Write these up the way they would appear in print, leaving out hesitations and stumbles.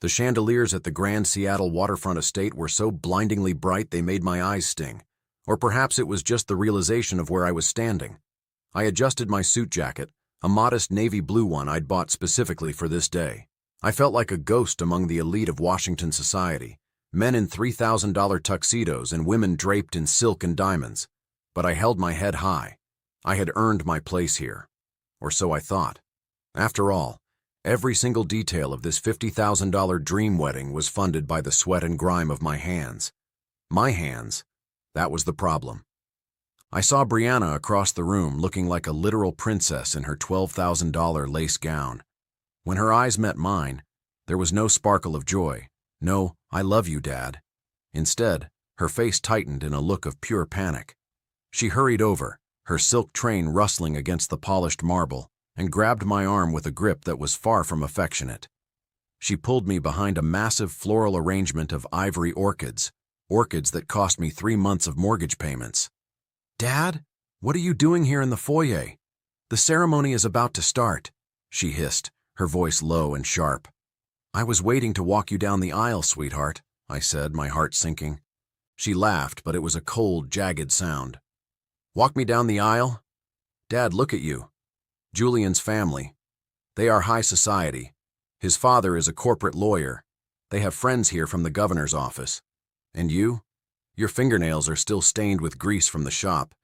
The chandeliers at the Grand Seattle waterfront estate were so blindingly bright they made my eyes sting. Or perhaps it was just the realization of where I was standing. I adjusted my suit jacket, a modest navy blue one I'd bought specifically for this day. I felt like a ghost among the elite of Washington society, men in $3,000 tuxedos and women draped in silk and diamonds. But I held my head high. I had earned my place here. Or so I thought. After all, every single detail of this $50,000 dream wedding was funded by the sweat and grime of my hands. My hands. That was the problem. I saw Brianna across the room looking like a literal princess in her $12,000 lace gown. When her eyes met mine, there was no sparkle of joy, no, "I love you, Dad." Instead, her face tightened in a look of pure panic. She hurried over, her silk train rustling against the polished marble, and grabbed my arm with a grip that was far from affectionate. She pulled me behind a massive floral arrangement of ivory orchids that cost me 3 months of mortgage payments. "Dad, what are you doing here in the foyer? The ceremony is about to start," she hissed, her voice low and sharp. "I was waiting to walk you down the aisle, sweetheart," I said, my heart sinking. She laughed, but it was a cold, jagged sound. "Walk me down the aisle? Dad, look at you. Julian's family. They are high society. His father is a corporate lawyer. They have friends here from the governor's office. And you? Your fingernails are still stained with grease from the shop.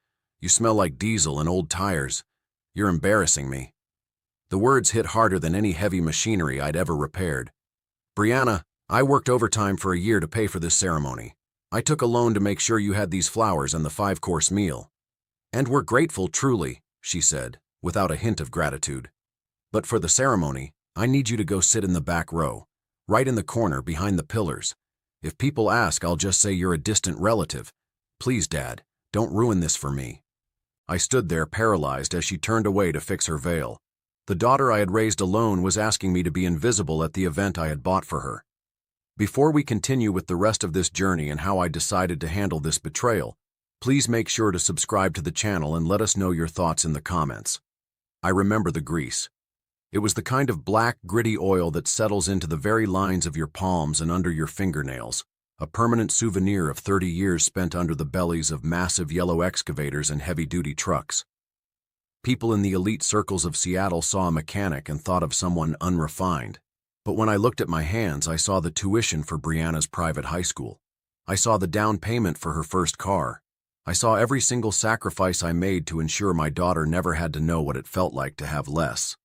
You smell like diesel and old tires. You're embarrassing me." The words hit harder than any heavy machinery I'd ever repaired. "Brianna, I worked overtime for a year to pay for this ceremony. I took a loan to make sure you had these flowers and the 5-course meal. And we're grateful, truly," she said, without a hint of gratitude. "But for the ceremony, I need you to go sit in the back row, right in the corner behind the pillars. If people ask, I'll just say you're a distant relative. Please, Dad, don't ruin this for me." I stood there paralyzed as she turned away to fix her veil. The daughter I had raised alone was asking me to be invisible at the event I had bought for her. Before we continue with the rest of this journey and how I decided to handle this betrayal, please make sure to subscribe to the channel and let us know your thoughts in the comments. I remember the grease. It was the kind of black, gritty oil that settles into the very lines of your palms and under your fingernails, a permanent souvenir of 30 years spent under the bellies of massive yellow excavators and heavy-duty trucks. People in the elite circles of Seattle saw a mechanic and thought of someone unrefined. But when I looked at my hands, I saw the tuition for Brianna's private high school. I saw the down payment for her first car. I saw every single sacrifice I made to ensure my daughter never had to know what it felt like to have less.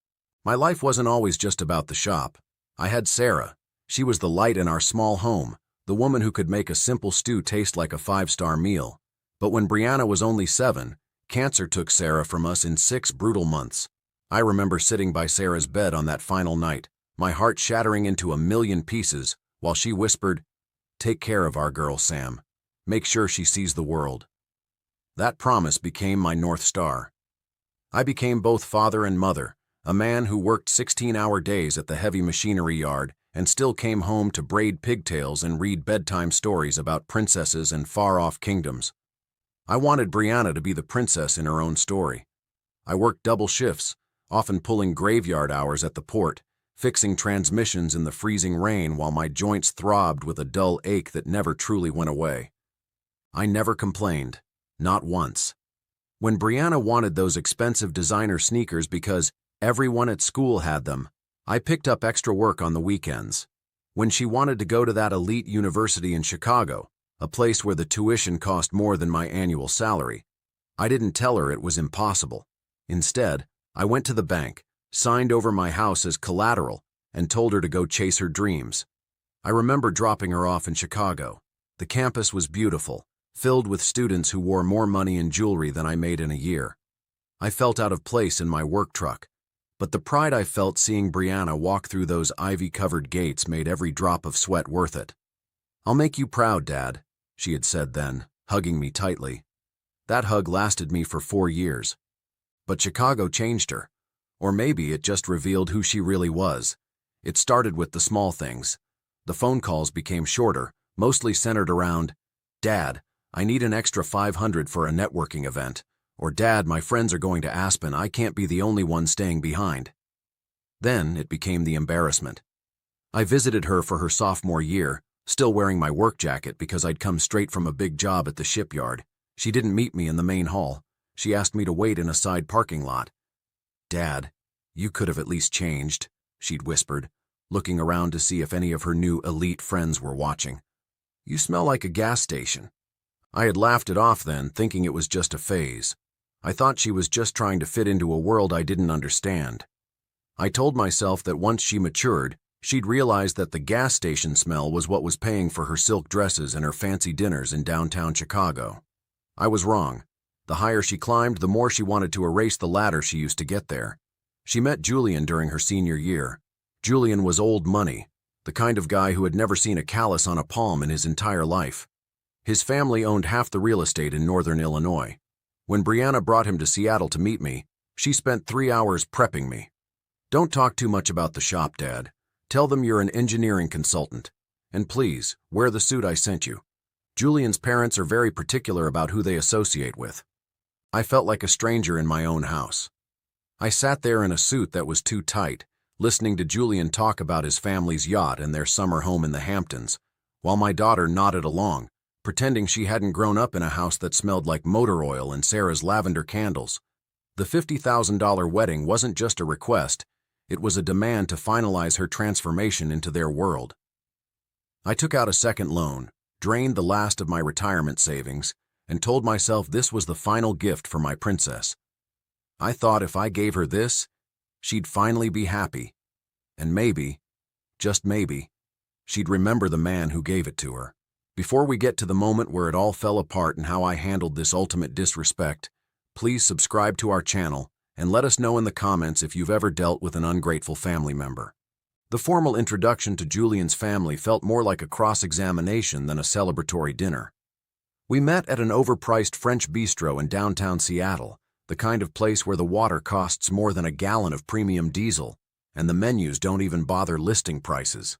My life wasn't always just about the shop. I had Sarah. She was the light in our small home, the woman who could make a simple stew taste like a 5-star meal. But when Brianna was only 7, cancer took Sarah from us in 6 brutal months. I remember sitting by Sarah's bed on that final night, my heart shattering into a million pieces, while she whispered, "Take care of our girl, Sam. Make sure she sees the world." That promise became my North Star. I became both father and mother, a man who worked 16-hour days at the heavy machinery yard and still came home to braid pigtails and read bedtime stories about princesses and far-off kingdoms. I wanted Brianna to be the princess in her own story. I worked double shifts, often pulling graveyard hours at the port, fixing transmissions in the freezing rain while my joints throbbed with a dull ache that never truly went away. I never complained, not once. When Brianna wanted those expensive designer sneakers because everyone at school had them, I picked up extra work on the weekends. When she wanted to go to that elite university in Chicago, a place where the tuition cost more than my annual salary, I didn't tell her it was impossible. Instead, I went to the bank, signed over my house as collateral, and told her to go chase her dreams. I remember dropping her off in Chicago. The campus was beautiful, filled with students who wore more money in jewelry than I made in a year. I felt out of place in my work truck, but the pride I felt seeing Brianna walk through those ivy-covered gates made every drop of sweat worth it. "I'll make you proud, Dad," she had said then, hugging me tightly. That hug lasted me for 4 years. But Chicago changed her. Or maybe it just revealed who she really was. It started with the small things. The phone calls became shorter, mostly centered around, "Dad, I need an extra $500 for a networking event," or "Dad, my friends are going to Aspen, I can't be the only one staying behind." Then it became the embarrassment. I visited her for her sophomore year, still wearing my work jacket because I'd come straight from a big job at the shipyard. She didn't meet me in the main hall. She asked me to wait in a side parking lot. "Dad, you could have at least changed," she'd whispered, looking around to see if any of her new elite friends were watching. "You smell like a gas station." I had laughed it off then, thinking it was just a phase. I thought she was just trying to fit into a world I didn't understand. I told myself that once she matured, she'd realize that the gas station smell was what was paying for her silk dresses and her fancy dinners in downtown Chicago. I was wrong. The higher she climbed, the more she wanted to erase the ladder she used to get there. She met Julian during her senior year. Julian was old money, the kind of guy who had never seen a callus on a palm in his entire life. His family owned half the real estate in northern Illinois. When Brianna brought him to Seattle to meet me, she spent 3 hours prepping me. "Don't talk too much about the shop, Dad. Tell them you're an engineering consultant. And please, wear the suit I sent you. Julian's parents are very particular about who they associate with." I felt like a stranger in my own house. I sat there in a suit that was too tight, listening to Julian talk about his family's yacht and their summer home in the Hamptons, while my daughter nodded along, pretending she hadn't grown up in a house that smelled like motor oil and Sarah's lavender candles. The $50,000 wedding wasn't just a request, it was a demand to finalize her transformation into their world. I took out a second loan, drained the last of my retirement savings, and told myself this was the final gift for my princess. I thought if I gave her this, she'd finally be happy. And maybe, just maybe, she'd remember the man who gave it to her. Before we get to the moment where it all fell apart and how I handled this ultimate disrespect, please subscribe to our channel and let us know in the comments if you've ever dealt with an ungrateful family member. The formal introduction to Julian's family felt more like a cross-examination than a celebratory dinner. We met at an overpriced French bistro in downtown Seattle, the kind of place where the water costs more than a gallon of premium diesel, and the menus don't even bother listing prices.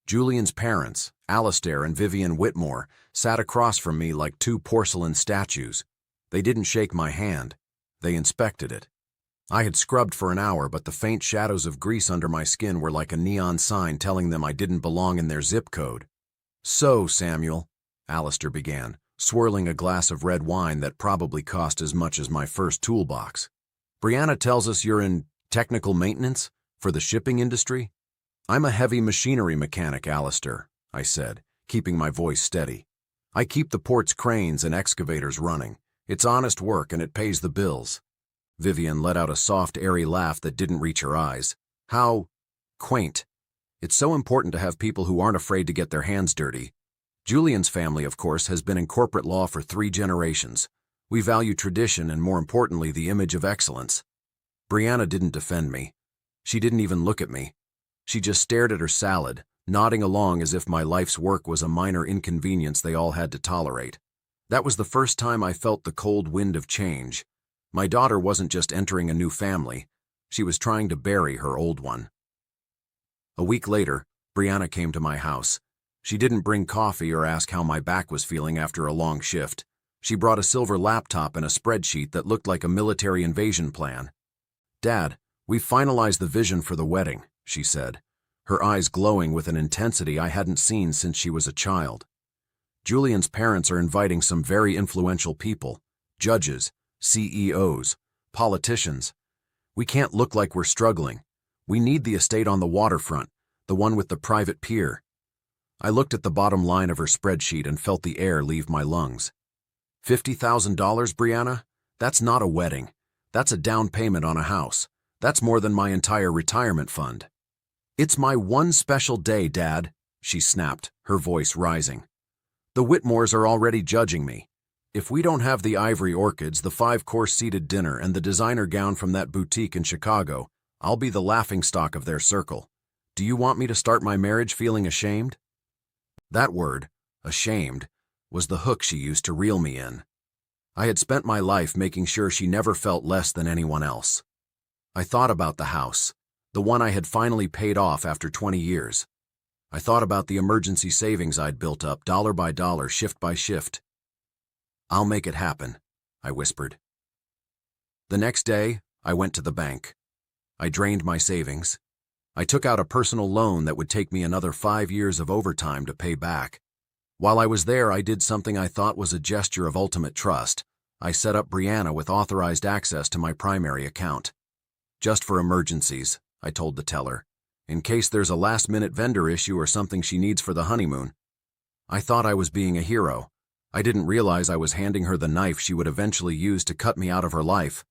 Julian's parents, Alistair and Vivian Whitmore, sat across from me like two porcelain statues. They didn't shake my hand. They inspected it. I had scrubbed for an hour, but the faint shadows of grease under my skin were like a neon sign telling them I didn't belong in their zip code. "So, Samuel," Alistair began, swirling a glass of red wine that probably cost as much as my first toolbox. "Brianna tells us you're in technical maintenance for the shipping industry?" "I'm a heavy machinery mechanic, Alistair," I said, keeping my voice steady. "I keep the port's cranes and excavators running. It's honest work and it pays the bills." Vivian let out a soft, airy laugh that didn't reach her eyes. "How quaint. It's so important to have people who aren't afraid to get their hands dirty. Julian's family, of course, has been in corporate law for 3 generations. We value tradition and, more importantly, the image of excellence." Brianna didn't defend me. She didn't even look at me. She just stared at her salad, nodding along as if my life's work was a minor inconvenience they all had to tolerate. That was the first time I felt the cold wind of change. My daughter wasn't just entering a new family. She was trying to bury her old one. A week later, Brianna came to my house. She didn't bring coffee or ask how my back was feeling after a long shift. She brought a silver laptop and a spreadsheet that looked like a military invasion plan. "Dad, we've finalized the vision for the wedding," she said, her eyes glowing with an intensity I hadn't seen since she was a child. "Julian's parents are inviting some very influential people, judges, CEOs, politicians. We can't look like we're struggling. We need the estate on the waterfront, the one with the private pier." I looked at the bottom line of her spreadsheet and felt the air leave my lungs. $50,000, Brianna? That's not a wedding. That's a down payment on a house. That's more than my entire retirement fund. "It's my one special day, Dad," she snapped, her voice rising. "The Whitmores are already judging me. If we don't have the ivory orchids, the 5-course seated dinner, and the designer gown from that boutique in Chicago, I'll be the laughingstock of their circle. Do you want me to start my marriage feeling ashamed?" That word, ashamed, was the hook she used to reel me in. I had spent my life making sure she never felt less than anyone else. I thought about the house, the one I had finally paid off after 20 years. I thought about the emergency savings I'd built up, dollar by dollar, shift by shift. "I'll make it happen," I whispered. The next day, I went to the bank. I drained my savings. I took out a personal loan that would take me another 5 years of overtime to pay back. While I was there, I did something I thought was a gesture of ultimate trust. I set up Brianna with authorized access to my primary account. Just for emergencies, I told the teller. In case there's a last-minute vendor issue or something she needs for the honeymoon. I thought I was being a hero. I didn't realize I was handing her the knife she would eventually use to cut me out of her life.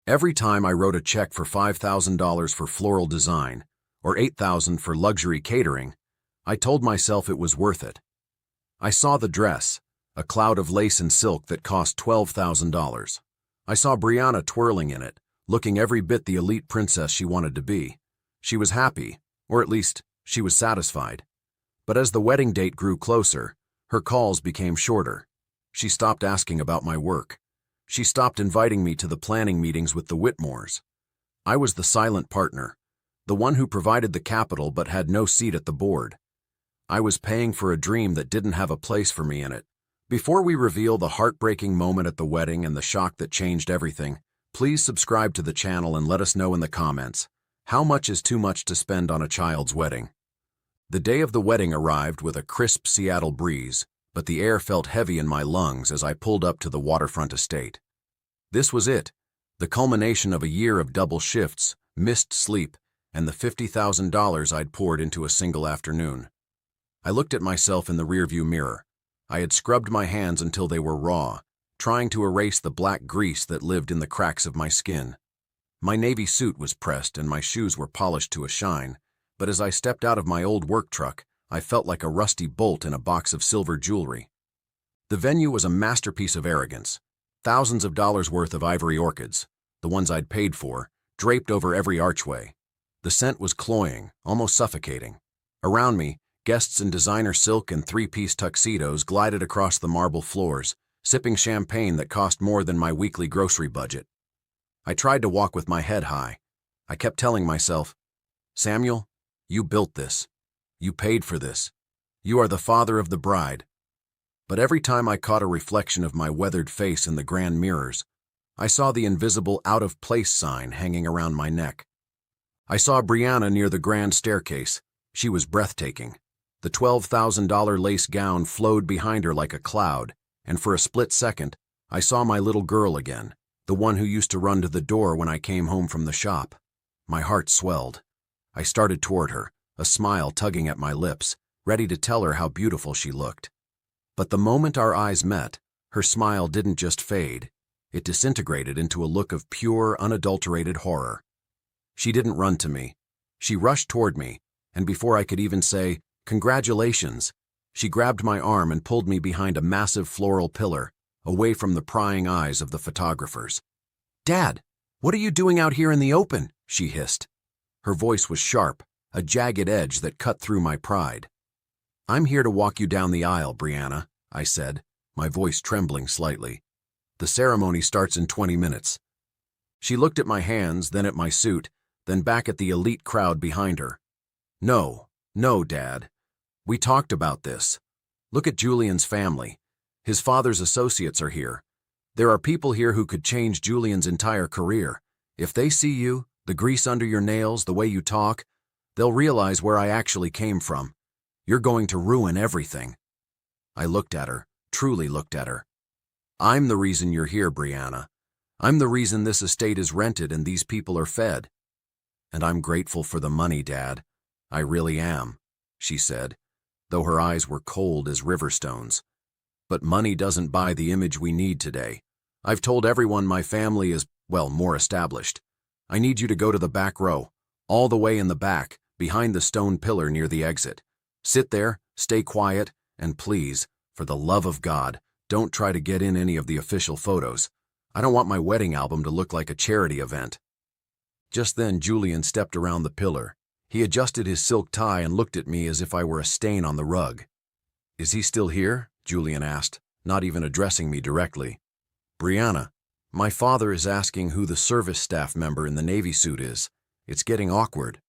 Every time I wrote a check for $5,000 for floral design, or $8,000 for luxury catering, I told myself it was worth it. I saw the dress, a cloud of lace and silk that cost $12,000. I saw Brianna twirling in it, looking every bit the elite princess she wanted to be. She was happy, or at least, she was satisfied. But as the wedding date grew closer, her calls became shorter. She stopped asking about my work. She stopped inviting me to the planning meetings with the Whitmores. I was the silent partner, the one who provided the capital but had no seat at the board. I was paying for a dream that didn't have a place for me in it. Before we reveal the heartbreaking moment at the wedding and the shock that changed everything, please subscribe to the channel and let us know in the comments, how much is too much to spend on a child's wedding? The day of the wedding arrived with a crisp Seattle breeze, but the air felt heavy in my lungs as I pulled up to the waterfront estate. This was it, the culmination of a year of double shifts, missed sleep, and the $50,000 I'd poured into a single afternoon. I looked at myself in the rearview mirror. I had scrubbed my hands until they were raw, trying to erase the black grease that lived in the cracks of my skin. My navy suit was pressed and my shoes were polished to a shine, but as I stepped out of my old work truck, I felt like a rusty bolt in a box of silver jewelry. The venue was a masterpiece of arrogance. Thousands of dollars worth of ivory orchids, the ones I'd paid for, draped over every archway. The scent was cloying, almost suffocating. Around me, guests in designer silk and three-piece tuxedos glided across the marble floors, sipping champagne that cost more than my weekly grocery budget. I tried to walk with my head high. I kept telling myself, Samuel, you built this. You paid for this. You are the father of the bride. But every time I caught a reflection of my weathered face in the grand mirrors, I saw the invisible out-of-place sign hanging around my neck. I saw Brianna near the grand staircase. She was breathtaking. The $12,000 lace gown flowed behind her like a cloud, and for a split second, I saw my little girl again, the one who used to run to the door when I came home from the shop. My heart swelled. I started toward her, a smile tugging at my lips, ready to tell her how beautiful she looked. But the moment our eyes met, her smile didn't just fade. It disintegrated into a look of pure, unadulterated horror. She didn't run to me. She rushed toward me, and before I could even say, "Congratulations," she grabbed my arm and pulled me behind a massive floral pillar, away from the prying eyes of the photographers. "Dad, what are you doing out here in the open?" she hissed. Her voice was sharp, a jagged edge that cut through my pride. "I'm here to walk you down the aisle, Brianna," I said, my voice trembling slightly. "The ceremony starts in 20 minutes. She looked at my hands, then at my suit, then back at the elite crowd behind her. "No, Dad. We talked about this. Look at Julian's family. His father's associates are here. There are people here who could change Julian's entire career. If they see you, the grease under your nails, the way you talk, they'll realize where I actually came from. You're going to ruin everything." I looked at her, truly looked at her. "I'm the reason you're here, Brianna. I'm the reason this estate is rented and these people are fed. And I'm grateful for the money, Dad. I really am," she said, though her eyes were cold as river stones. "But money doesn't buy the image we need today. I've told everyone my family is, well, more established. I need you to go to the back row, all the way in the back, behind the stone pillar near the exit. Sit there, stay quiet, and please, for the love of God, don't try to get in any of the official photos. I don't want my wedding album to look like a charity event." Just then, Julian stepped around the pillar. He adjusted his silk tie and looked at me as if I were a stain on the rug. "Is he still here?" Julian asked, not even addressing me directly. "Brianna, my father is asking who the service staff member in the navy suit is. It's getting awkward."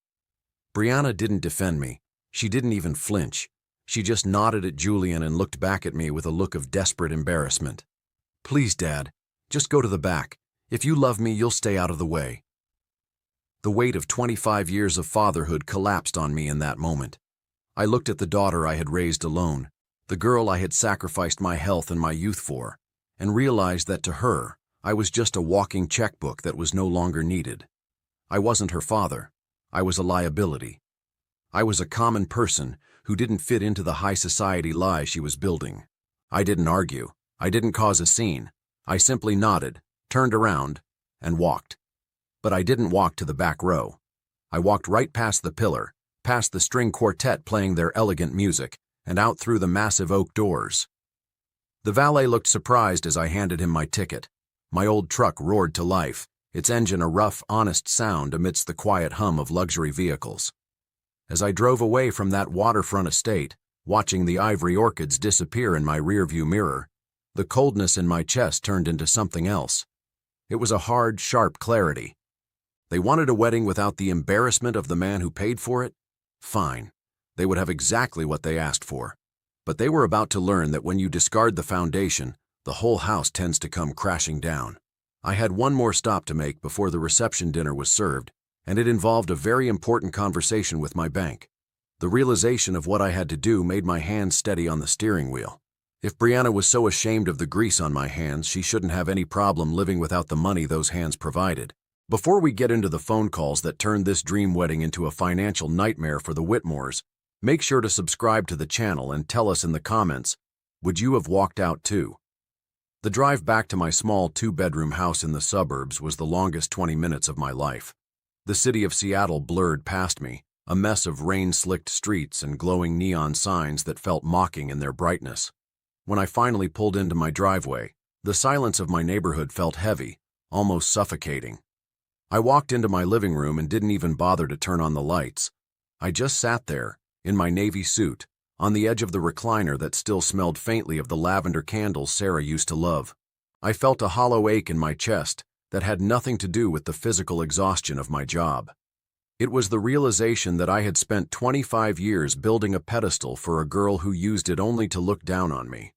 Brianna didn't defend me. She didn't even flinch. She just nodded at Julian and looked back at me with a look of desperate embarrassment. "Please, Dad, just go to the back. If you love me, you'll stay out of the way." The weight of 25 years of fatherhood collapsed on me in that moment. I looked at the daughter I had raised alone, the girl I had sacrificed my health and my youth for, and realized that to her, I was just a walking checkbook that was no longer needed. I wasn't her father. I was a liability. I was a common person who didn't fit into the high society lie she was building. I didn't argue. I didn't cause a scene. I simply nodded, turned around, and walked. But I didn't walk to the back row. I walked right past the pillar, past the string quartet playing their elegant music, and out through the massive oak doors. The valet looked surprised as I handed him my ticket. My old truck roared to life, its engine a rough, honest sound amidst the quiet hum of luxury vehicles. As I drove away from that waterfront estate, watching the ivory orchids disappear in my rearview mirror, the coldness in my chest turned into something else. It was a hard, sharp clarity. They wanted a wedding without the embarrassment of the man who paid for it? Fine. They would have exactly what they asked for. But they were about to learn that when you discard the foundation, the whole house tends to come crashing down. I had one more stop to make before the reception dinner was served, and it involved a very important conversation with my bank. The realization of what I had to do made my hands steady on the steering wheel. If Brianna was so ashamed of the grease on my hands, she shouldn't have any problem living without the money those hands provided. Before we get into the phone calls that turned this dream wedding into a financial nightmare for the Whitmores, make sure to subscribe to the channel and tell us in the comments, would you have walked out too? The drive back to my small two-bedroom house in the suburbs was the longest 20 minutes of my life. The city of Seattle blurred past me, a mess of rain-slicked streets and glowing neon signs that felt mocking in their brightness. When I finally pulled into my driveway, the silence of my neighborhood felt heavy, almost suffocating. I walked into my living room and didn't even bother to turn on the lights. I just sat there, in my navy suit, on the edge of the recliner that still smelled faintly of the lavender candles Sarah used to love. I felt a hollow ache in my chest that had nothing to do with the physical exhaustion of my job. It was the realization that I had spent 25 years building a pedestal for a girl who used it only to look down on me.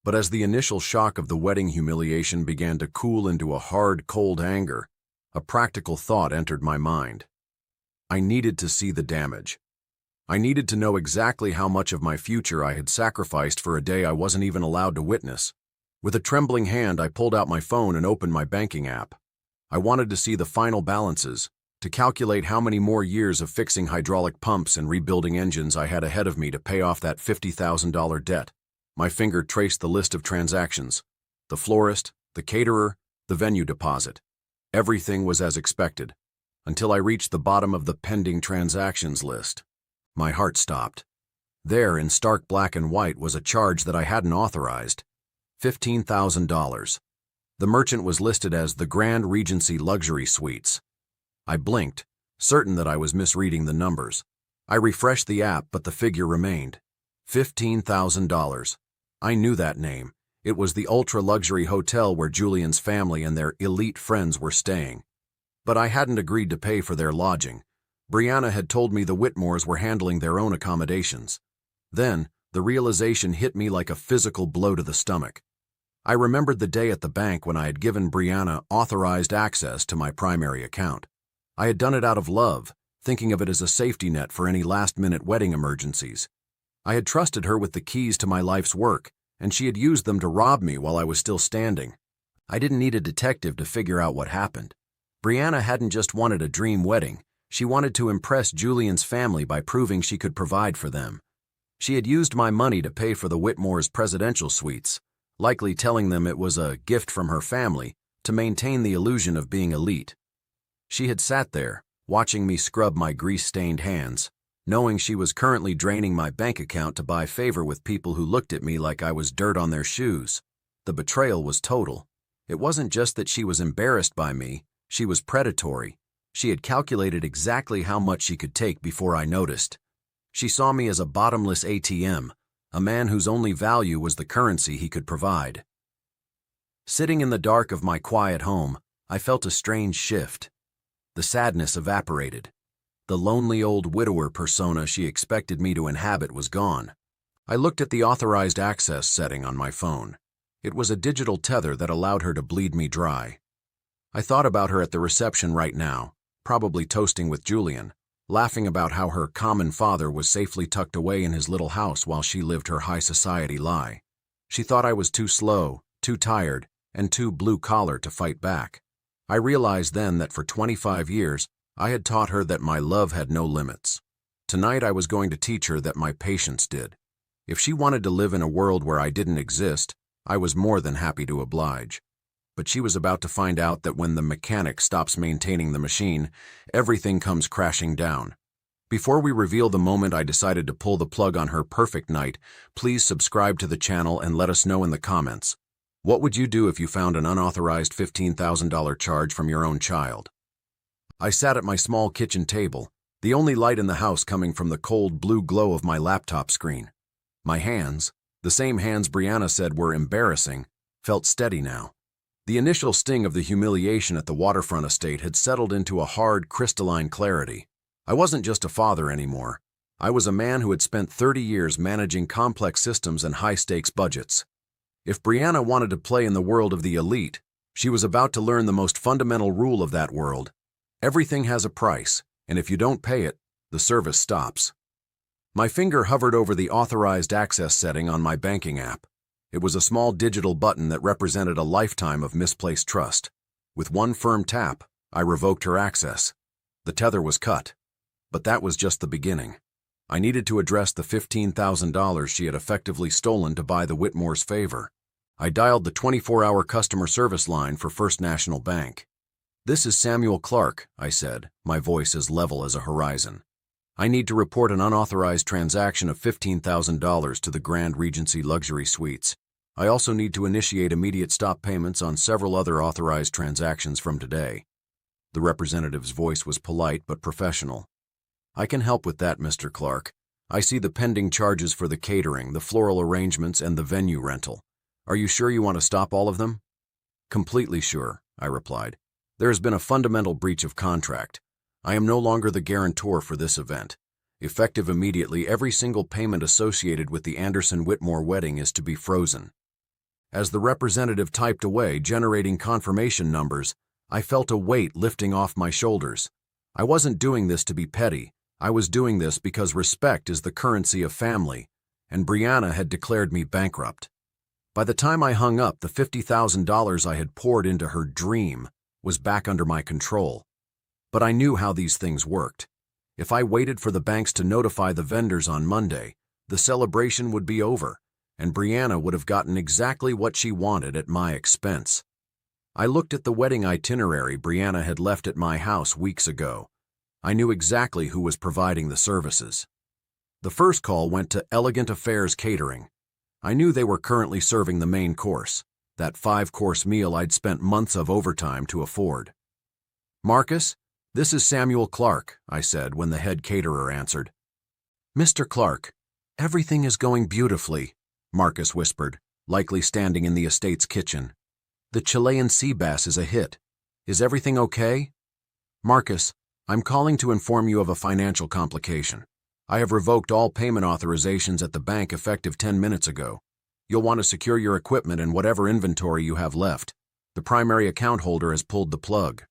But as the initial shock of the wedding humiliation began to cool into a hard, cold anger, a practical thought entered my mind. I needed to see the damage. I needed to know exactly how much of my future I had sacrificed for a day I wasn't even allowed to witness. With a trembling hand, I pulled out my phone and opened my banking app. I wanted to see the final balances, to calculate how many more years of fixing hydraulic pumps and rebuilding engines I had ahead of me to pay off that $50,000 debt. My finger traced the list of transactions. The florist, the caterer, the venue deposit. Everything was as expected, until I reached the bottom of the pending transactions list. My heart stopped. There, in stark black and white, was a charge that I hadn't authorized. $15,000. The merchant was listed as the Grand Regency Luxury Suites. I blinked, certain that I was misreading the numbers. I refreshed the app, but the figure remained. $15,000. I knew that name. It was the ultra-luxury hotel where Julian's family and their elite friends were staying. But I hadn't agreed to pay for their lodging. Brianna had told me the Whitmores were handling their own accommodations. Then, the realization hit me like a physical blow to the stomach. I remembered the day at the bank when I had given Brianna authorized access to my primary account. I had done it out of love, thinking of it as a safety net for any last-minute wedding emergencies. I had trusted her with the keys to my life's work, and she had used them to rob me while I was still standing. I didn't need a detective to figure out what happened. Brianna hadn't just wanted a dream wedding. She wanted to impress Julian's family by proving she could provide for them. She had used my money to pay for the Whitmores' presidential suites, likely telling them it was a gift from her family to maintain the illusion of being elite. She had sat there, watching me scrub my grease-stained hands, knowing she was currently draining my bank account to buy favor with people who looked at me like I was dirt on their shoes. The betrayal was total. It wasn't just that she was embarrassed by me, she was predatory. She had calculated exactly how much she could take before I noticed. She saw me as a bottomless ATM, a man whose only value was the currency he could provide. Sitting in the dark of my quiet home, I felt a strange shift. The sadness evaporated. The lonely old widower persona she expected me to inhabit was gone. I looked at the authorized access setting on my phone. It was a digital tether that allowed her to bleed me dry. I thought about her at the reception right now, probably toasting with Julian, laughing about how her common father was safely tucked away in his little house while she lived her high society lie. She thought I was too slow, too tired, and too blue-collar to fight back. I realized then that for 25 years, I had taught her that my love had no limits. Tonight I was going to teach her that my patience did. If she wanted to live in a world where I didn't exist, I was more than happy to oblige. But she was about to find out that when the mechanic stops maintaining the machine, everything comes crashing down. Before we reveal the moment I decided to pull the plug on her perfect night, please subscribe to the channel and let us know in the comments. What would you do if you found an unauthorized $15,000 charge from your own child? I sat at my small kitchen table, the only light in the house coming from the cold blue glow of my laptop screen. My hands, the same hands Brianna said were embarrassing, felt steady now. The initial sting of the humiliation at the waterfront estate had settled into a hard, crystalline clarity. I wasn't just a father anymore. I was a man who had spent 30 years managing complex systems and high-stakes budgets. If Brianna wanted to play in the world of the elite, she was about to learn the most fundamental rule of that world. Everything has a price, and if you don't pay it, the service stops. My finger hovered over the authorized access setting on my banking app. It was a small digital button that represented a lifetime of misplaced trust. With one firm tap, I revoked her access. The tether was cut. But that was just the beginning. I needed to address the $15,000 she had effectively stolen to buy the Whitmore's favor. I dialed the 24-hour customer service line for First National Bank. "This is Samuel Clark," I said, my voice as level as a horizon. "I need to report an unauthorized transaction of $15,000 to the Grand Regency Luxury Suites. I also need to initiate immediate stop payments on several other authorized transactions from today." The representative's voice was polite but professional. "I can help with that, Mr. Clark. I see the pending charges for the catering, the floral arrangements, and the venue rental. Are you sure you want to stop all of them?" "Completely sure," I replied. "There has been a fundamental breach of contract. I am no longer the guarantor for this event. Effective immediately, every single payment associated with the Anderson-Whitmore wedding is to be frozen." As the representative typed away, generating confirmation numbers, I felt a weight lifting off my shoulders. I wasn't doing this to be petty. I was doing this because respect is the currency of family, and Brianna had declared me bankrupt. By the time I hung up, the $50,000 I had poured into her dream was back under my control. But I knew how these things worked. If I waited for the banks to notify the vendors on Monday, the celebration would be over, and Brianna would have gotten exactly what she wanted at my expense. I looked at the wedding itinerary Brianna had left at my house weeks ago. I knew exactly who was providing the services. The first call went to Elegant Affairs Catering. I knew they were currently serving the main course, that 5-course meal I'd spent months of overtime to afford. "Marcus, this is Samuel Clark," I said when the head caterer answered. "Mr. Clark, everything is going beautifully," Marcus whispered, likely standing in the estate's kitchen. "The Chilean sea bass is a hit. Is everything okay?" "Marcus, I'm calling to inform you of a financial complication. I have revoked all payment authorizations at the bank effective 10 minutes ago. You'll want to secure your equipment and whatever inventory you have left. The primary account holder has pulled the plug."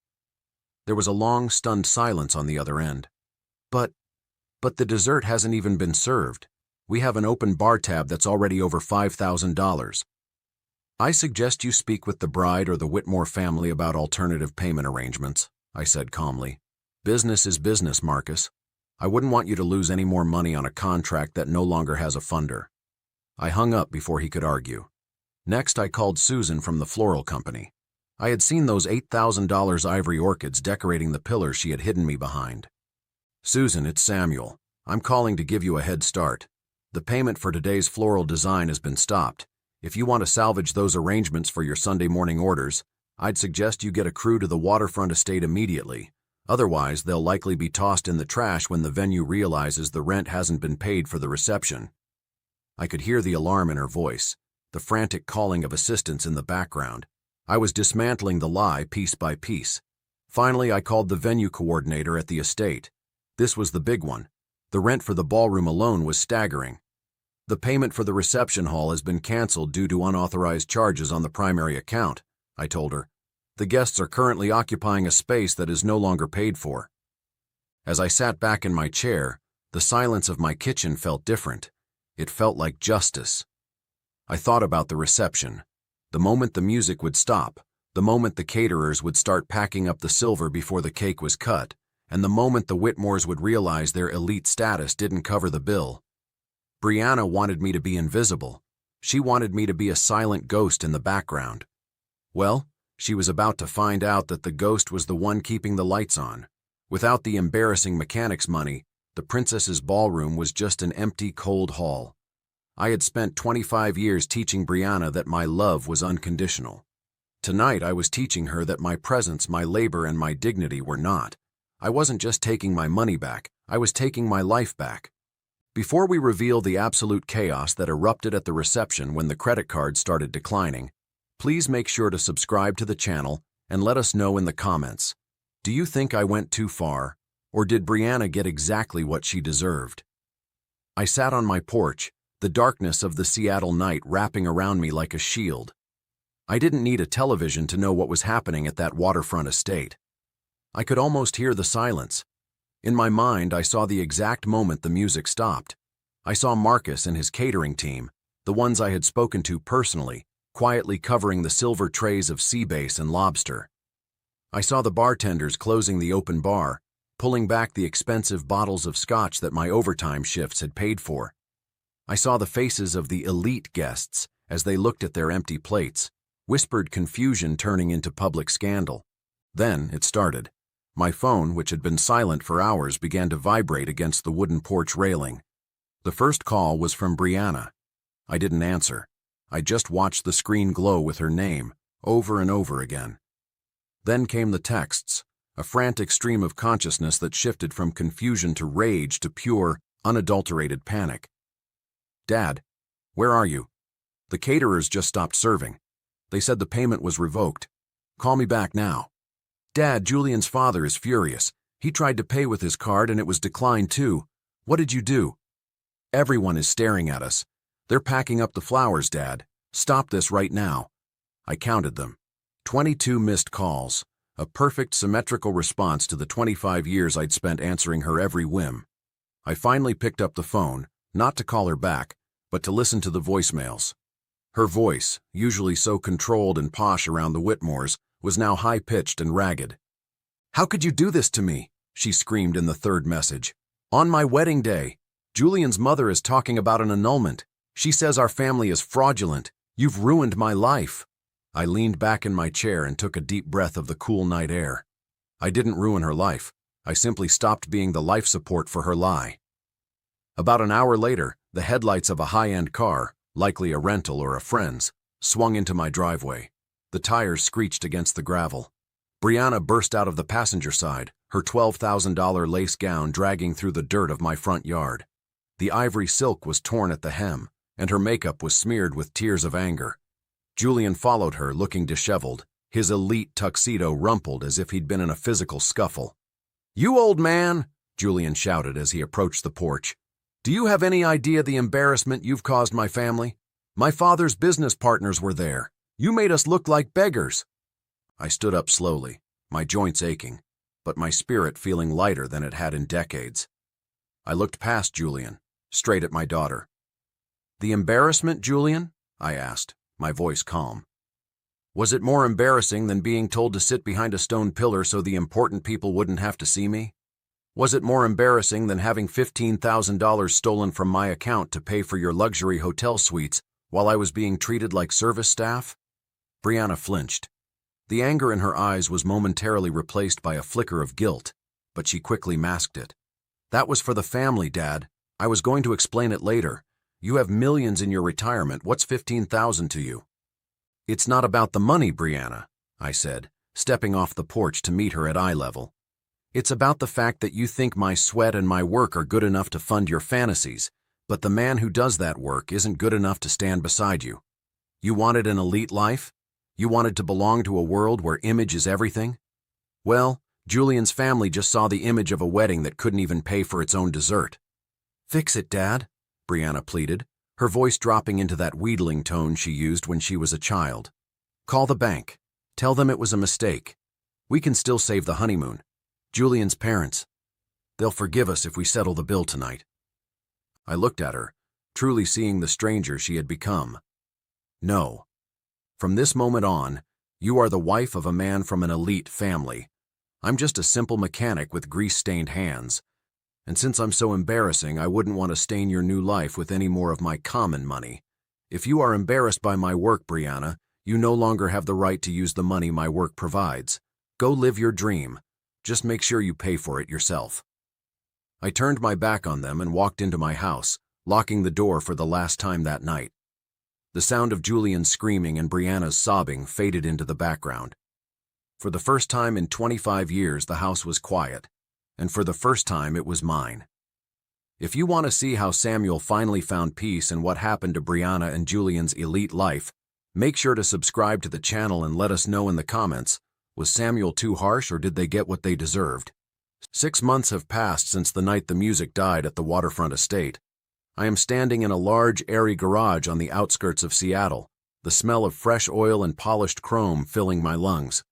There was a long, stunned silence on the other end. But the dessert hasn't even been served. We have an open bar tab that's already over $5,000. "I suggest you speak with the bride or the Whitmore family about alternative payment arrangements," I said calmly. "Business is business, Marcus. I wouldn't want you to lose any more money on a contract that no longer has a funder." I hung up before he could argue. Next, I called Susan from the floral company. I had seen those $8,000 ivory orchids decorating the pillar she had hidden me behind. "Susan, it's Samuel. I'm calling to give you a head start. The payment for today's floral design has been stopped. If you want to salvage those arrangements for your Sunday morning orders, I'd suggest you get a crew to the waterfront estate immediately. Otherwise, they'll likely be tossed in the trash when the venue realizes the rent hasn't been paid for the reception." I could hear the alarm in her voice, the frantic calling of assistance in the background. I was dismantling the lie piece by piece. Finally, I called the venue coordinator at the estate. This was the big one. The rent for the ballroom alone was staggering. "The payment for the reception hall has been canceled due to unauthorized charges on the primary account," I told her. The guests are currently occupying a space that is no longer paid for. As I sat back in my chair, the silence of my kitchen felt different. It felt like justice. I thought about the reception. The moment the music would stop, the moment the caterers would start packing up the silver before the cake was cut, and the moment the Whitmores would realize their elite status didn't cover the bill. Brianna wanted me to be invisible. She wanted me to be a silent ghost in the background. Well, she was about to find out that the ghost was the one keeping the lights on. Without the embarrassing mechanics money, the princess's ballroom was just an empty, cold hall. I had spent 25 years teaching Brianna that my love was unconditional. Tonight I was teaching her that my presence, my labor, and my dignity were not. I wasn't just taking my money back, I was taking my life back. Before we reveal the absolute chaos that erupted at the reception when the credit card started declining, please make sure to subscribe to the channel and let us know in the comments. Do you think I went too far, or did Brianna get exactly what she deserved? I sat on my porch, the darkness of the Seattle night wrapping around me like a shield. I didn't need a television to know what was happening at that waterfront estate. I could almost hear the silence. In my mind, I saw the exact moment the music stopped. I saw Marcus and his catering team, the ones I had spoken to personally, quietly covering the silver trays of sea bass and lobster. I saw the bartenders closing the open bar, pulling back the expensive bottles of scotch that my overtime shifts had paid for. I saw the faces of the elite guests as they looked at their empty plates, whispered confusion turning into public scandal. Then it started. My phone, which had been silent for hours, began to vibrate against the wooden porch railing. The first call was from Brianna. I didn't answer. I just watched the screen glow with her name, over and over again. Then came the texts, a frantic stream of consciousness that shifted from confusion to rage to pure, unadulterated panic. Dad, where are you? The caterers just stopped serving. They said the payment was revoked. Call me back now. Dad, Julian's father is furious. He tried to pay with his card and it was declined too. What did you do? Everyone is staring at us. They're packing up the flowers, Dad. Stop this right now. I counted them. 22 missed calls, a perfect symmetrical response to the 25 years I'd spent answering her every whim. I finally picked up the phone, not to call her back, but to listen to the voicemails. Her voice, usually so controlled and posh around the Whitmores, was now high-pitched and ragged. "How could you do this to me?" she screamed in the third message. "On my wedding day. Julian's mother is talking about an annulment. She says our family is fraudulent. You've ruined my life." I leaned back in my chair and took a deep breath of the cool night air. I didn't ruin her life. I simply stopped being the life support for her lie. About an hour later, the headlights of a high-end car, likely a rental or a friend's, swung into my driveway. The tires screeched against the gravel. Brianna burst out of the passenger side, her $12,000 lace gown dragging through the dirt of my front yard. The ivory silk was torn at the hem, and her makeup was smeared with tears of anger. Julian followed her, looking disheveled, his elite tuxedo rumpled as if he'd been in a physical scuffle. "You old man," Julian shouted as he approached the porch. "Do you have any idea the embarrassment you've caused my family? My father's business partners were there. You made us look like beggars." I stood up slowly, my joints aching, but my spirit feeling lighter than it had in decades. I looked past Julian, straight at my daughter. "The embarrassment, Julian?" I asked, my voice calm. "Was it more embarrassing than being told to sit behind a stone pillar so the important people wouldn't have to see me? Was it more embarrassing than having $15,000 stolen from my account to pay for your luxury hotel suites while I was being treated like service staff?" Brianna flinched. The anger in her eyes was momentarily replaced by a flicker of guilt, but she quickly masked it. "That was for the family, Dad. I was going to explain it later. You have millions in your retirement. What's $15,000 to you?" "It's not about the money, Brianna," I said, stepping off the porch to meet her at eye level. "It's about the fact that you think my sweat and my work are good enough to fund your fantasies, but the man who does that work isn't good enough to stand beside you. You wanted an elite life? You wanted to belong to a world where image is everything? Well, Julian's family just saw the image of a wedding that couldn't even pay for its own dessert." "Fix it, Dad," Brianna pleaded, her voice dropping into that wheedling tone she used when she was a child. "Call the bank. Tell them it was a mistake. We can still save the honeymoon. Julian's parents. They'll forgive us if we settle the bill tonight." I looked at her, truly seeing the stranger she had become. "No. From this moment on, you are the wife of a man from an elite family. I'm just a simple mechanic with grease-stained hands. And since I'm so embarrassing, I wouldn't want to stain your new life with any more of my common money. If you are embarrassed by my work, Brianna, you no longer have the right to use the money my work provides. Go live your dream. Just make sure you pay for it yourself." I turned my back on them and walked into my house, locking the door for the last time that night. The sound of Julian's screaming and Brianna's sobbing faded into the background. For the first time in 25 years, the house was quiet, and for the first time it was mine. If you want to see how Samuel finally found peace and what happened to Brianna and Julian's elite life, make sure to subscribe to the channel and let us know in the comments, was Samuel too harsh or did they get what they deserved? 6 months have passed since the night the music died at the waterfront estate. I am standing in a large, airy garage on the outskirts of Seattle, the smell of fresh oil and polished chrome filling my lungs.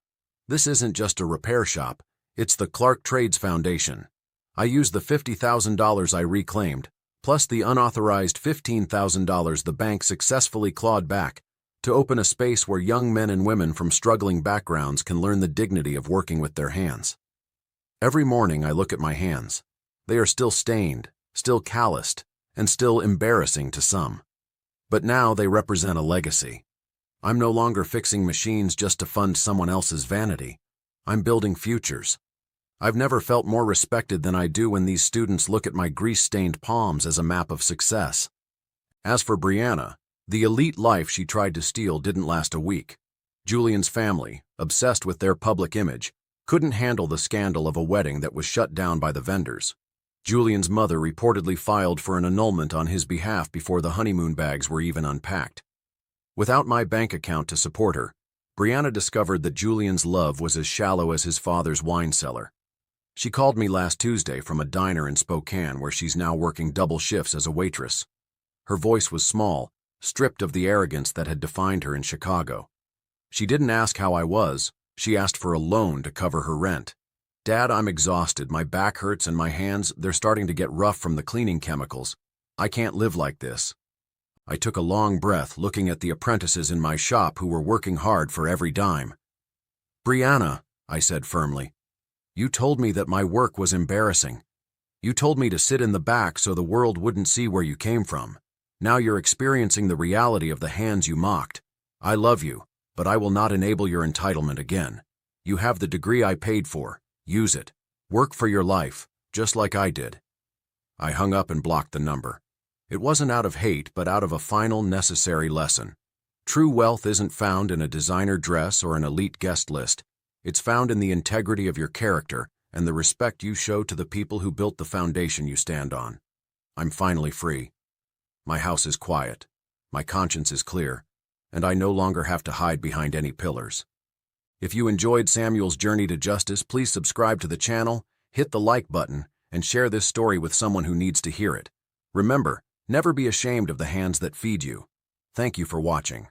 This isn't just a repair shop, it's the Clark Trades Foundation. I used the $50,000 I reclaimed, plus the unauthorized $15,000 the bank successfully clawed back, to open a space where young men and women from struggling backgrounds can learn the dignity of working with their hands. Every morning I look at my hands. They are still stained, still calloused, and still embarrassing to some. But now they represent a legacy. I'm no longer fixing machines just to fund someone else's vanity. I'm building futures. I've never felt more respected than I do when these students look at my grease-stained palms as a map of success. As for Brianna, the elite life she tried to steal didn't last a week. Julian's family, obsessed with their public image, couldn't handle the scandal of a wedding that was shut down by the vendors. Julian's mother reportedly filed for an annulment on his behalf before the honeymoon bags were even unpacked. Without my bank account to support her, Brianna discovered that Julian's love was as shallow as his father's wine cellar. She called me last Tuesday from a diner in Spokane where she's now working double shifts as a waitress. Her voice was small, stripped of the arrogance that had defined her in Chicago. She didn't ask how I was, she asked for a loan to cover her rent. "Dad, I'm exhausted, my back hurts and my hands, they're starting to get rough from the cleaning chemicals. I can't live like this." I took a long breath looking at the apprentices in my shop who were working hard for every dime. "Brianna," I said firmly, "you told me that my work was embarrassing. You told me to sit in the back so the world wouldn't see where you came from. Now you're experiencing the reality of the hands you mocked. I love you, but I will not enable your entitlement again. You have the degree I paid for. Use it. Work for your life, just like I did." I hung up and blocked the number. It wasn't out of hate, but out of a final, necessary lesson. True wealth isn't found in a designer dress or an elite guest list. It's found in the integrity of your character and the respect you show to the people who built the foundation you stand on. I'm finally free. My house is quiet. My conscience is clear, and I no longer have to hide behind any pillars. If you enjoyed Samuel's journey to justice, please subscribe to the channel, hit the like button, and share this story with someone who needs to hear it. Remember, never be ashamed of the hands that feed you. Thank you for watching.